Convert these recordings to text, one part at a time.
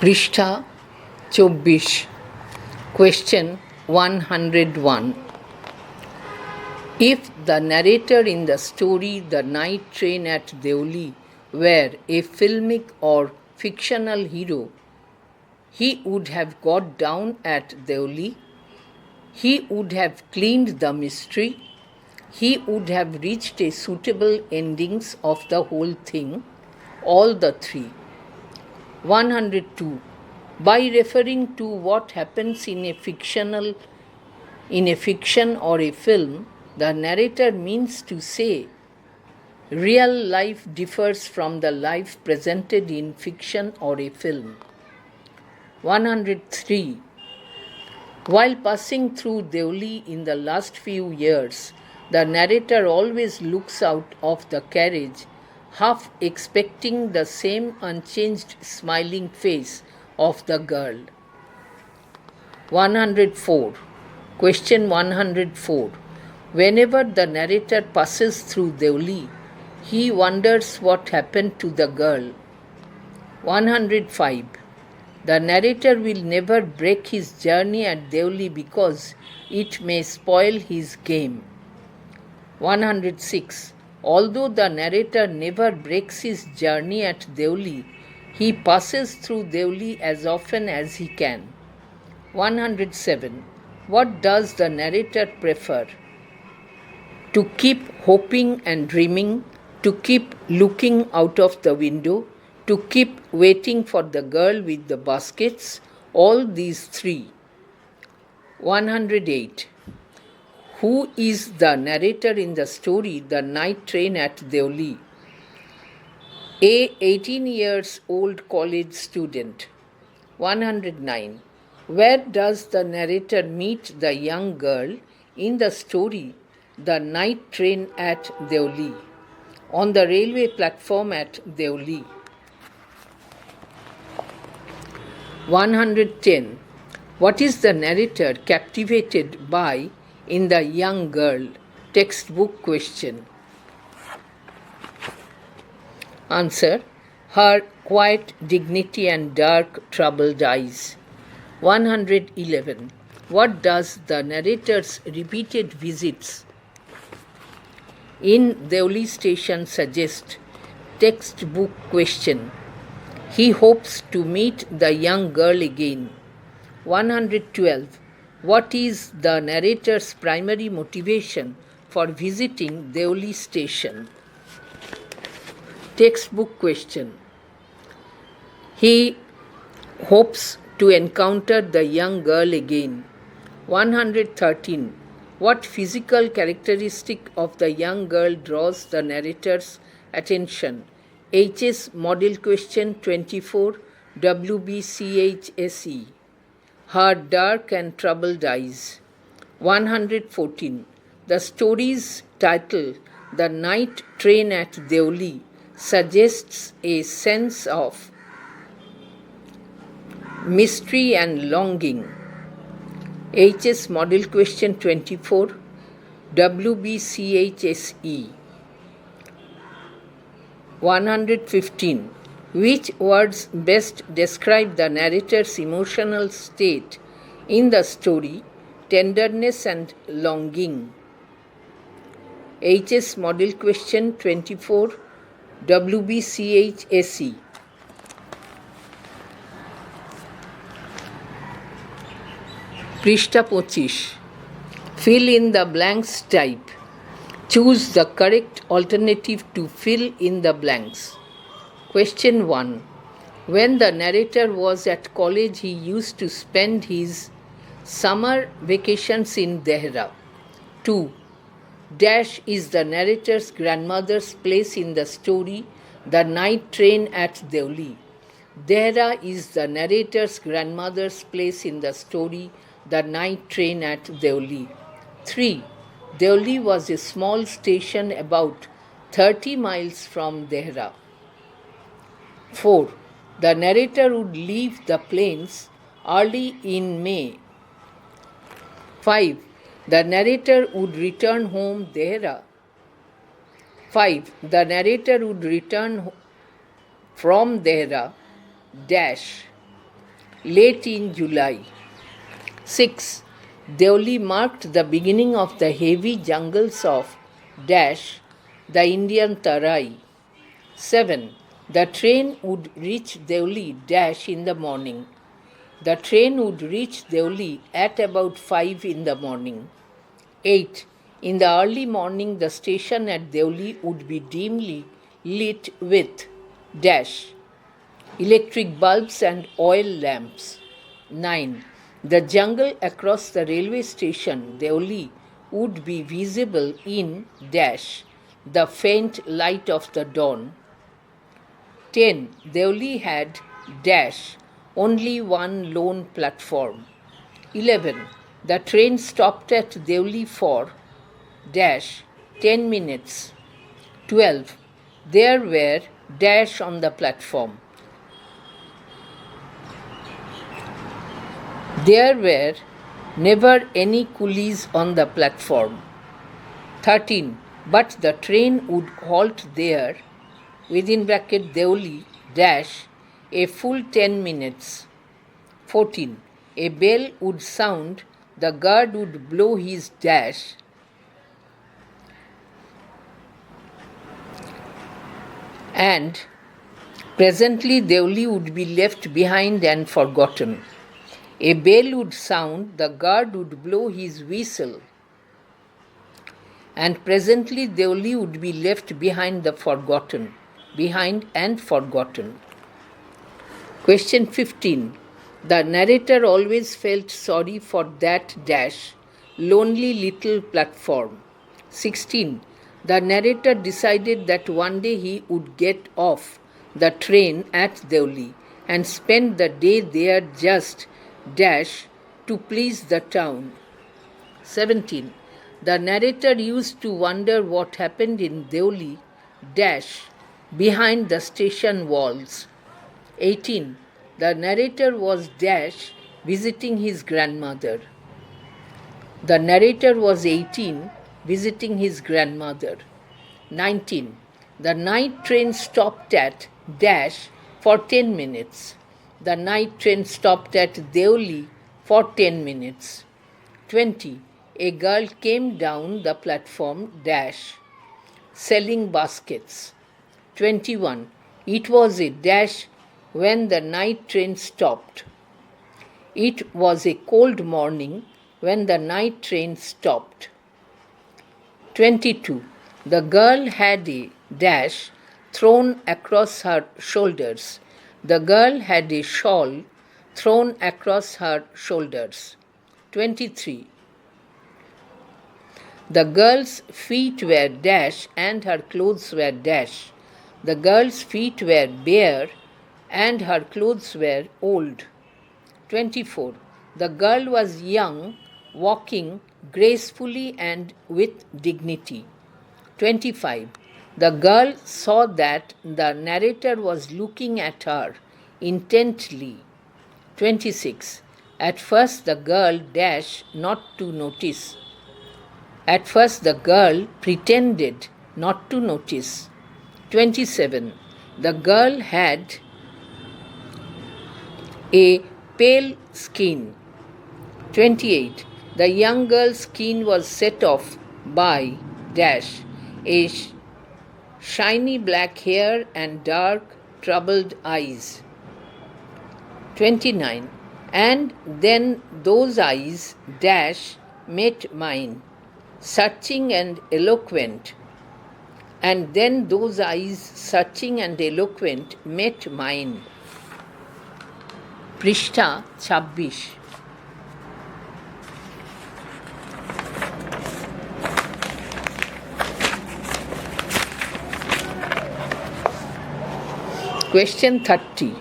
পৃষ্ঠা ২৪ Question 101. If the narrator in the story The Night Train at Deoli were a filmic or fictional hero, he would have got down at Deoli, he would have cleaned the mystery, he would have reached a suitable endings of the whole thing, all the three. 102. By referring to what happens in a fiction or a film, the narrator means to say real life differs from the life presented in fiction or a film. 103. While passing through Deoli in the last few years, the narrator always looks out of the carriage, half expecting the same unchanged smiling face of the girl. 104. Question 104. Whenever the narrator passes through Deoli, he wonders what happened to the girl. 105. The narrator will never break his journey at Deoli because it may spoil his game. 106. Although the narrator never breaks his journey at Deoli, he passes through Deoli as often as he can. 107. What does the narrator prefer? To keep hoping and dreaming, to keep looking out of the window, to keep waiting for the girl with the baskets, all these three. 108. Who is the narrator in the story The Night Train at Deoli? A 18 years old college student. 109. Where does the narrator meet the young girl in the story The Night Train at Deoli? On the railway platform at Deoli. 110. What is the narrator captivated by in the young girl? Textbook question. Answer. Her quiet dignity and dark troubled eyes. 111. What does the narrator's repeated visits in Deoli station suggest? Textbook question. He hopes to meet the young girl again. 112. What is the narrator's primary motivation for visiting Deoli station? Textbook question. He hopes to encounter the young girl again. 113. What physical characteristic of the young girl draws the narrator's attention? HS Model Question 24, wbchse. Her dark and troubled eyes. 114. The story's title, The Night Train at Deoli, suggests a sense of mystery and longing. HS Model Question 24, wbchse. 115. Which words best describe the narrator's emotional state in the story Tenderness and Longing? HS Model Question 24, wbchse. পৃষ্ঠা 25. Fill in the blanks type. Choose the correct alternative to fill in the blanks. Question 1. When the narrator was at college, he used to spend his summer vacations in Dehra. 2. Dash is the narrator's grandmother's place in the story The Night Train at Deoli. Dehra is the narrator's grandmother's place in the story The Night Train at Deoli. 3. Deoli was a small station about 30 miles from Dehra. 4. The narrator would leave the plains early in May. 5. The narrator would return home Dehra. 5. The narrator would return from Dehra dash late in July. 6. Deoli marked the beginning of the heavy jungles of dash, the Indian Tarai. 7. The train would reach Deoli dash in the morning. The train would reach Deoli at about 5 in the morning. 8. In the early morning, the station at Deoli would be dimly lit with dash, electric bulbs and oil lamps. 9. The jungle across the railway station, Deoli, would be visible in dash, the faint light of the dawn. 10. Deoli had dash, only one lone platform. 11. The train stopped at Deoli for dash 10 minutes. 12. There were dash on the platform. There were never any coolies on the platform. 13. But the train would halt there, within bracket Deoli dash, a full 10 minutes. 14. A bell would sound, the guard would blow his dash, and presently Deoli would be left behind and forgotten. A bell would sound, the guard would blow his whistle, and presently Deoli would be left behind and forgotten. Question 15. The narrator always felt sorry for that dash, lonely little platform. 16. The narrator decided that one day he would get off the train at Deoli and spend the day there just dash to please the town. 17. The narrator used to wonder what happened in Deoli dash behind the station walls. 18. The narrator was dash visiting his grandmother. The narrator was 18 visiting his grandmother. 19. The night train stopped at dash for 10 minutes. The night train stopped at Deoli for 10 minutes. 20. A girl came down the platform dash, selling baskets. 21. It was a dash when the night train stopped. It was a cold morning when the night train stopped. 22. The girl had a dash thrown across her shoulders. The girl had a shawl thrown across her shoulders. 23. The girl's feet were dash and her clothes were dash. The girl's feet were bare and her clothes were old. 24. The girl was young, walking gracefully and with dignity. 25. The girl saw that the narrator was looking at her intently. 26. At first the girl dash not to notice. At first the girl pretended not to notice. 27. The girl had a pale skin. 28. The young girl's skin was set off by dash, a shiny black hair and dark troubled eyes. 29. And then those eyes dash met mine, searching and eloquent. And then those eyes searching and eloquent met mine. Prishta 26. Question 30.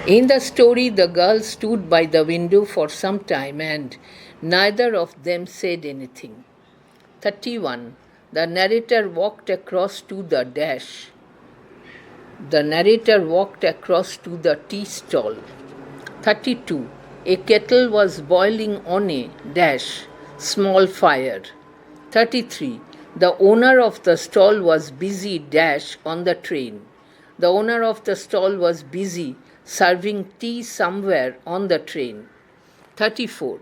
In the story, the girl stood by the window for some time and neither of them said anything. 31. The narrator walked across to the dash. The narrator walked across to the tea stall. 32. A kettle was boiling on a dash, small fire. 33. The owner of the stall was busy dash on the train. The owner of the stall was busy serving tea somewhere on the train. 34.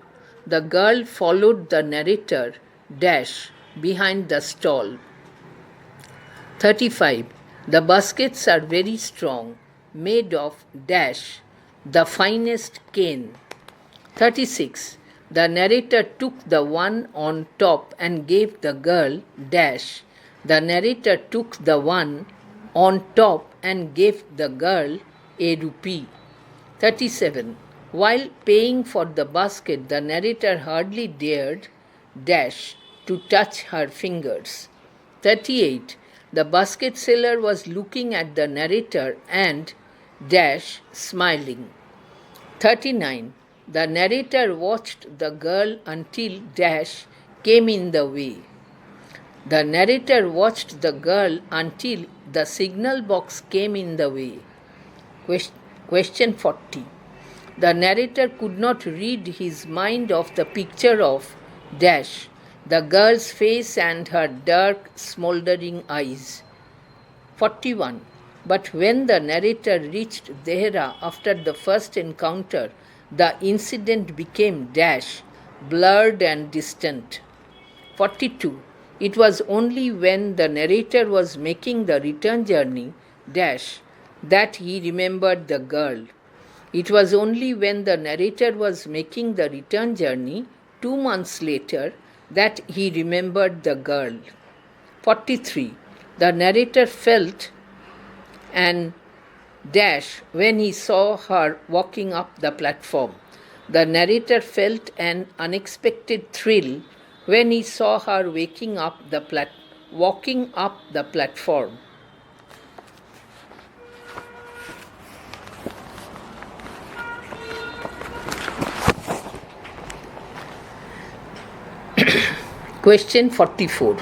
The girl followed the narrator dash behind the stall. 35. The baskets are very strong, made of dash, the finest cane. 36. The narrator took the one on top and gave the girl dash. The narrator took the one on top and gave the girl a rupee. 37. While paying for the basket, the narrator hardly dared dash to touch her fingers. 38. The basket seller was looking at the narrator and dash smiling. 39. The narrator watched the girl until dash came in the way. The narrator watched the girl until the signal box came in the way. Question 40. The narrator could not rid his mind of the picture of dash, the girl's face and her dark, smoldering eyes. 41. But when the narrator reached Dehra after the first encounter, the incident became dash, blurred and distant. 42. It was only when the narrator was making the return journey dash that he remembered the girl. It was only when the narrator was making the return journey 2 months later that he remembered the girl. 43. The narrator felt an dash when he saw her walking up the platform. The narrator felt an unexpected thrill when he saw her walking up the platform. Question 44.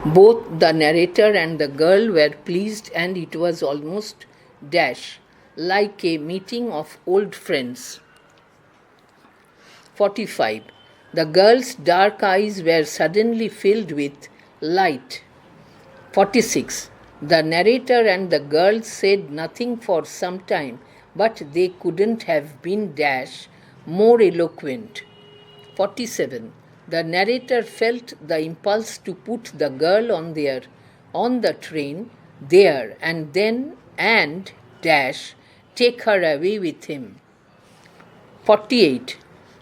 Both the narrator and the girl were pleased, and it was almost dash like a meeting of old friends. 45. The girl's dark eyes were suddenly filled with light. 46. The narrator and the girl said nothing for some time, but they couldn't have been dash more eloquent. 47. The narrator felt the impulse to put the girl on the train there and then and dash take her away with him. 48.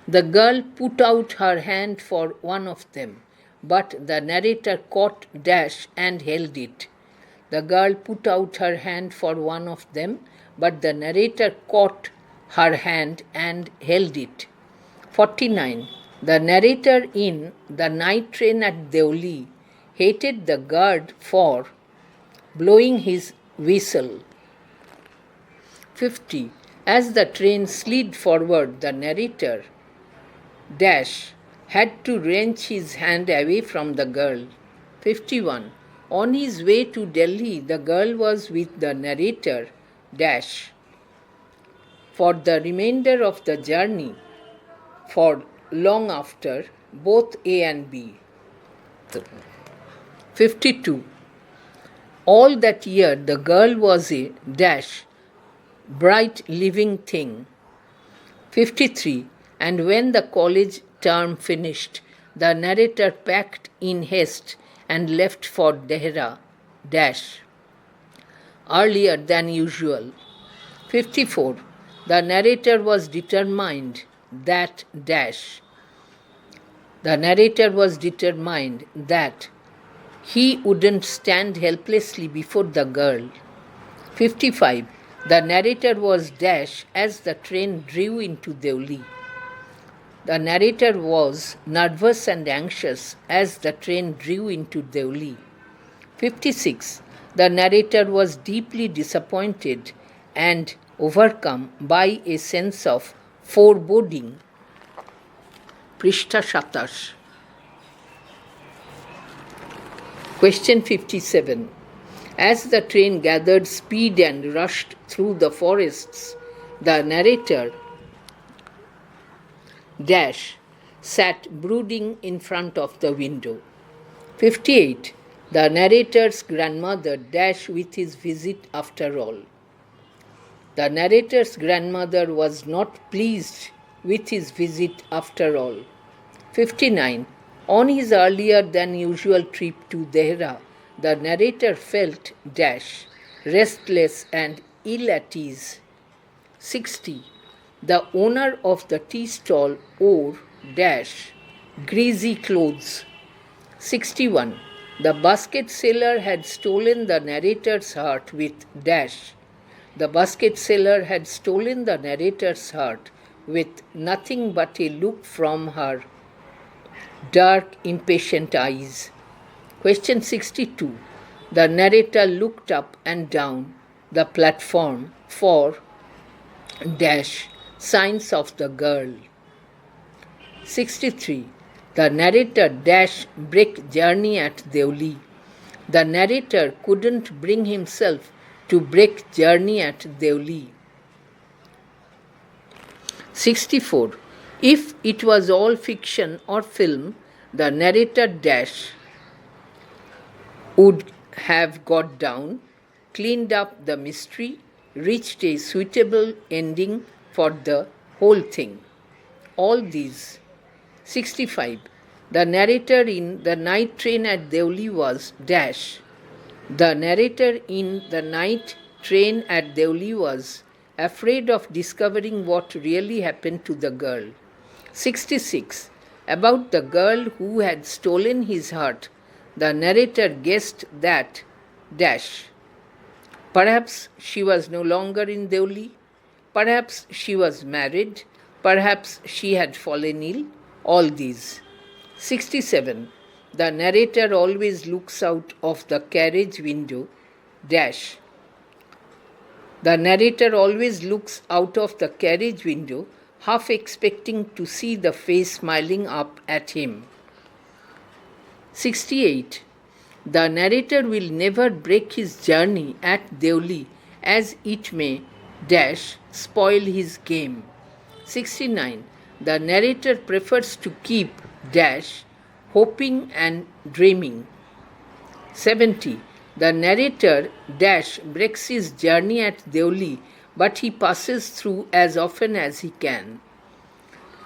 The girl put out her hand for one of them, but the narrator caught dash and held it. The girl put out her hand for one of them, but the narrator caught her hand and held it. 49. The narrator in the night train at Deoli hated the guard for blowing his whistle. 50. As the train slid forward, the narrator dash had to wrench his hand away from the girl. 51. On his way to Delhi, the girl was with the narrator dash for the remainder of the journey, for long after both A and B. 52. All that year the girl was a dash bright living thing. 53. And when the college term finished, the narrator packed in haste and left for Dehra dash earlier than usual. 54. The narrator was determined that dash. The narrator was determined that he wouldn't stand helplessly before the girl. 55. The narrator was dash as the train drew into Deoli. The narrator was nervous and anxious as the train drew into Deoli. 56. The narrator was deeply disappointed and overcome by a sense of foreboding. Prishta 27. Question 57. As the train gathered speed and rushed through the forests, the narrator dash sat brooding in front of the window. 58. The narrator's grandmother dash with his visit after all. The narrator's grandmother was not pleased with his visit after all. 59. On his earlier than usual trip to Dehra, the narrator felt dash, restless and ill at ease. 60. The owner of the tea stall wore dash, greasy clothes. 61. The basket seller had stolen the narrator's heart with dash. The basket seller had stolen the narrator's heart with nothing but a look from her dark, impatient eyes. Question 62. The narrator looked up and down the platform for dash, signs of the girl. 63. The narrator dash break journey at Deoli. The narrator couldn't bring himself to break journey at Deoli. 64. If it was all fiction or film, the narrator dash would have got down, cleaned up the mystery, reached a suitable ending for the whole thing. All these. 65. The narrator in the night train at Deoli was dash. The narrator in the night train at Deoli was afraid of discovering what really happened to the girl. 66. About the girl who had stolen his heart, the narrator guessed that dash. Perhaps she was no longer in Deoli. Perhaps she was married. Perhaps she had fallen ill. All these. 67. The narrator always looks out of the carriage window dash. The narrator always looks out of the carriage window, half expecting to see the face smiling up at him. 68. The narrator will never break his journey at Deoli, as it may dash spoil his game. 69. The narrator prefers to keep dash hoping and dreaming. 70. The narrator dash breaks his journey at Deoli, but he passes through as often as he can.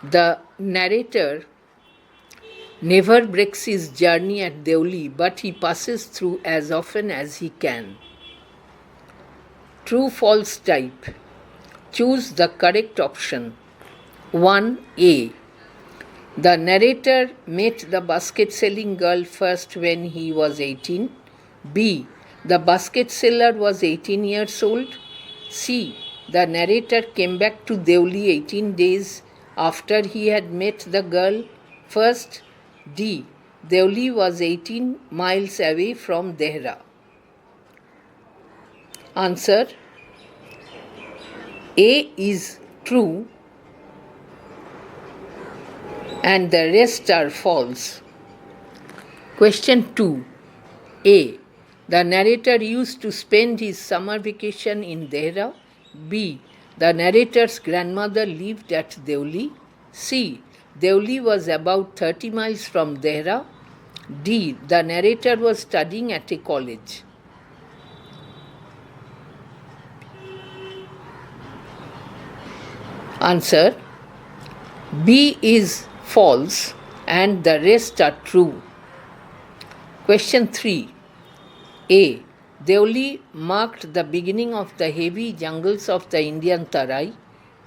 The narrator never breaks his journey at Deoli, but he passes through as often as he can. True-false type. Choose the correct option. 1A. The narrator met the basket-selling girl first when he was 18. B. The basket seller was 18 years old. C. The narrator came back to Deoli 18 days after he had met the girl first. D. Deoli was 18 miles away from Dehra. Answer. A is true and the rest are false. Question 2. A. The narrator used to spend his summer vacation in Dehra. B. The narrator's grandmother lived at Deoli. C. Deoli was about 30 miles from Dehra. D. The narrator was studying at a college. Answer. B is false and the rest are true. Question 3. A. Deoli marked the beginning of the heavy jungles of the Indian Tarai.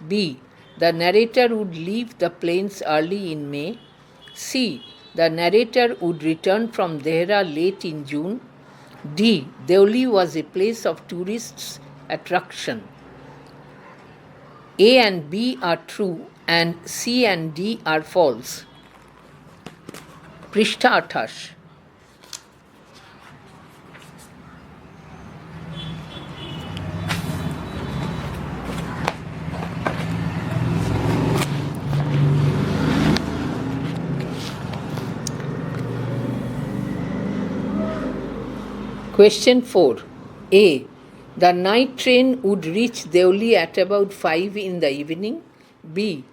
B. The narrator would leave the plains early in May. C. The narrator would return from Dehra late in June. D. Deoli was a place of tourists' attraction. A and B are true and C and D are false. Prishtha 28. Question 4. A. The night train would reach Deoli at about 5 in the evening. B.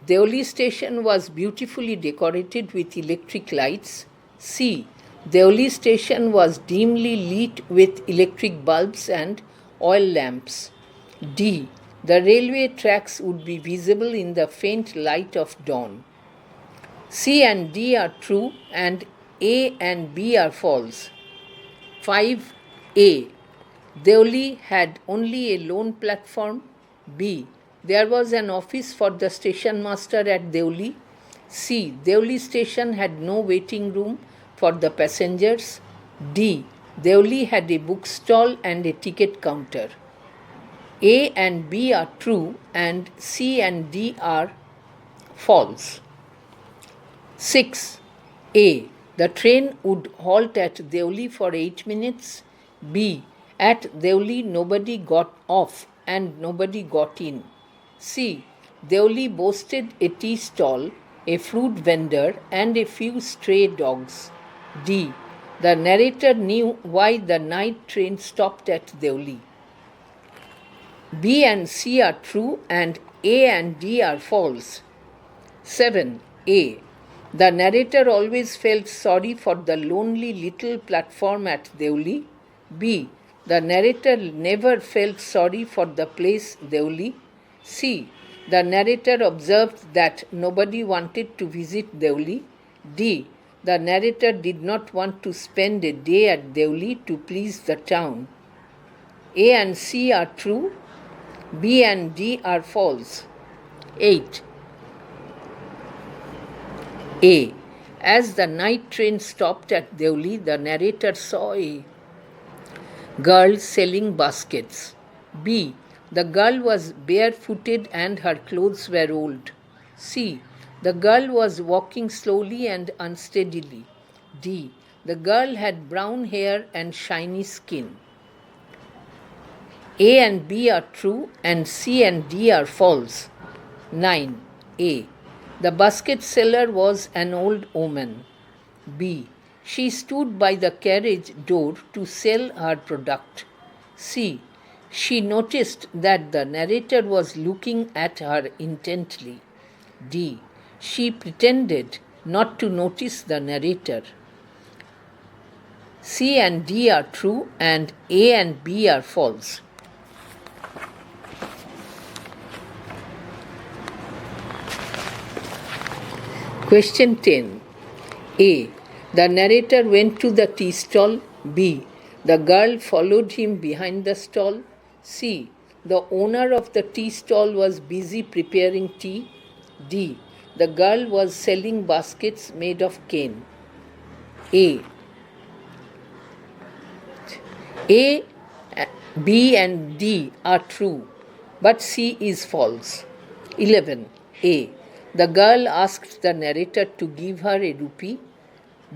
Deoli station was beautifully decorated with electric lights. C. Deoli station was dimly lit with electric bulbs and oil lamps. D. The railway tracks would be visible in the faint light of dawn. C and D are true and A and B are false. 5A. Deoli had only a lone platform. B. There was an office for the station master at Deoli. C. Deoli station had no waiting room for the passengers. D. Deoli had a bookstall and a ticket counter. A and B are true and C and D are false. 6A. The train would halt at Deoli for 8 minutes. B. At Deoli nobody got off and nobody got in. C. Deoli boasted a tea stall, a fruit vendor and a few stray dogs. D. The narrator knew why the night train stopped at Deoli. B and C are true and A and D are false. 7A. The narrator always felt sorry for the lonely little platform at Deoli. B. The narrator never felt sorry for the place Deoli. C. The narrator observed that nobody wanted to visit Deoli. D. The narrator did not want to spend a day at Deoli to please the town. A and C are true. B and D are false. 8. A. As the night train stopped at Deoli, the narrator saw a girl selling baskets. B. The girl was barefooted and her clothes were old. C. The girl was walking slowly and unsteadily. D. The girl had brown hair and shiny skin. A and B are true and C and D are false. 9A. The basket seller was an old woman. B. She stood by the carriage door to sell her product. C. She noticed that the narrator was looking at her intently. D. She pretended not to notice the narrator. C and D are true and A and B are false. Question 10. A. The narrator went to the tea stall. B. The girl followed him behind the stall. C. The owner of the tea stall was busy preparing tea. D. The girl was selling baskets made of cane. A. A, B and D are true, but C is false. 11. A. The girl asked the narrator to give her a rupee.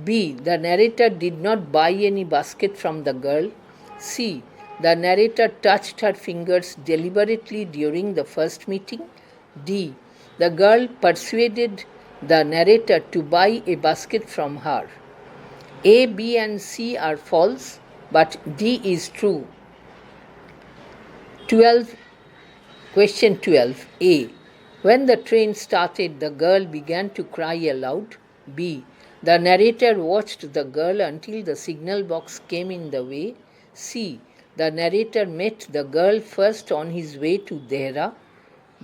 B. The narrator did not buy any basket from the girl. C. The narrator touched her fingers deliberately during the first meeting. D. The girl persuaded the narrator to buy a basket from her. A, B and C are false, but D is true. 12. Question 12. A. When the train started, the girl began to cry aloud. B. The narrator watched the girl until the signal box came in the way. C. The narrator met the girl first on his way to Dehra.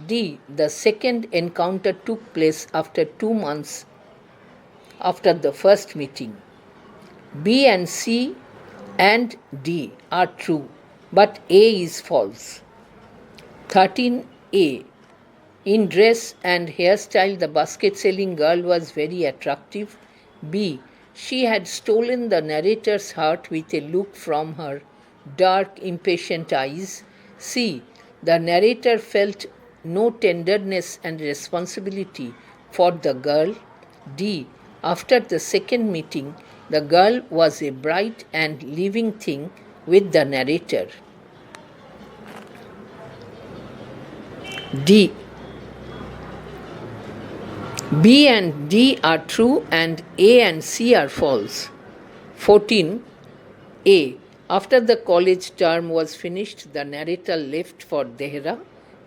D. The second encounter took place after 2 months after the first meeting. B and C and D are true, but A is false. 13A. In dress and hairstyle, the basket-selling girl was very attractive. B. She had stolen the narrator's heart with a look from her dark, impatient eyes. C. The narrator felt no tenderness and responsibility for the girl. D. After the second meeting, the girl was a bright and living thing with the narrator. D. B and D are true and A and C are false. 14A. After the college term was finished, the narrator left for Dehra.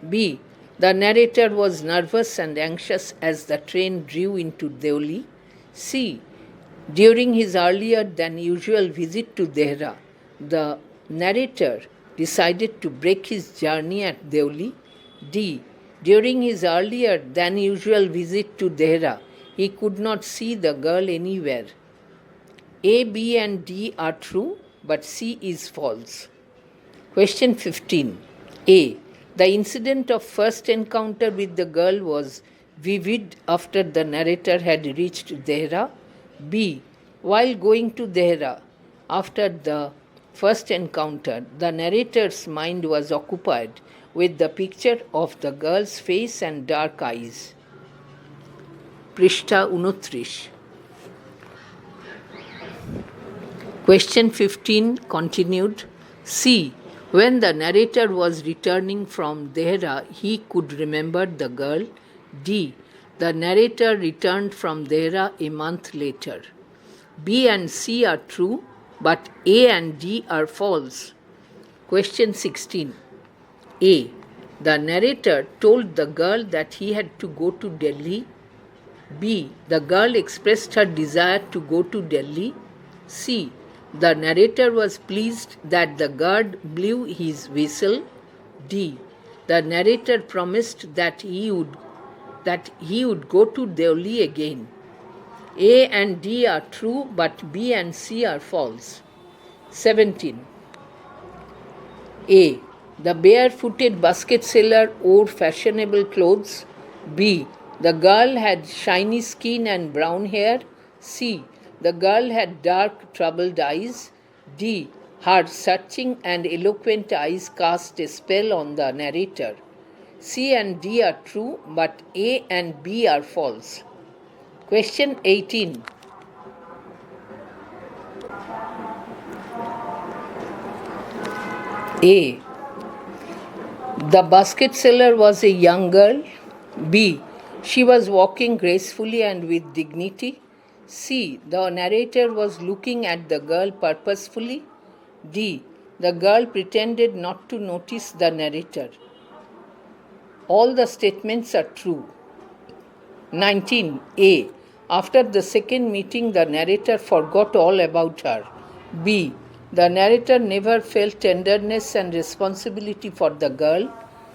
B. The narrator was nervous and anxious as the train drew into Deoli. C. During his earlier than usual visit to Dehra, the narrator decided to break his journey at Deoli. D. During his earlier than usual visit to Dehra, he could not see the girl anywhere. A, B, and D are true, but C is false. Question 15. A. The incident of first encounter with the girl was vivid after the narrator had reached Dehra. B. While going to Dehra, after the first encounter, the narrator's mind was occupied with the picture of the girl's face and dark eyes. Prishta 29. Question 15 continued. C. When the narrator was returning from Dehra, he could remember the girl. D. The narrator returned from Dehra a month later. B and C are true, but A and D are false. Question 16. A. The narrator told the girl that he had to go to Delhi. B. The girl expressed her desire to go to Delhi. C. The narrator was pleased that the guard blew his whistle. D. The narrator promised that he would go to Delhi again. A and D are true, but B and C are false. 17. A. The barefooted basket seller wore fashionable clothes. B. The girl had shiny skin and brown hair. C. The girl had dark, troubled eyes. D. Her searching and eloquent eyes cast a spell on the narrator. C and D are true, but A and B are false. Question 18. A. The basket seller was a young girl. B. She was walking gracefully and with dignity. C. The narrator was looking at the girl purposefully. D. The girl pretended not to notice the narrator. All the statements are true. 19. A. After the second meeting, the narrator forgot all about her. B. The narrator never felt tenderness and responsibility for the girl.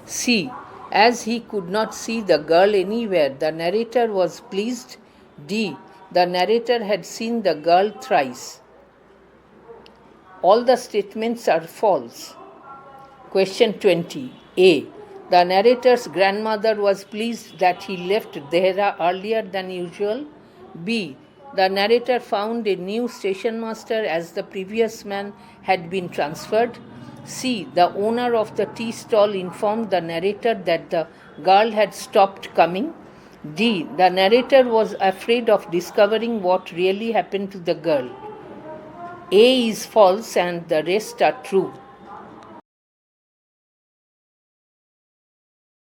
C. As he could not see the girl anywhere, the narrator was pleased. D. The narrator had seen the girl thrice. All the statements are false. Question 20. A. The narrator's grandmother was pleased that he left Dehra earlier than usual. B. The narrator found a new station master as the previous man had been transferred. C. The owner of the tea stall informed the narrator that the girl had stopped coming. D. The narrator was afraid of discovering what really happened to the girl. A is false and the rest are true.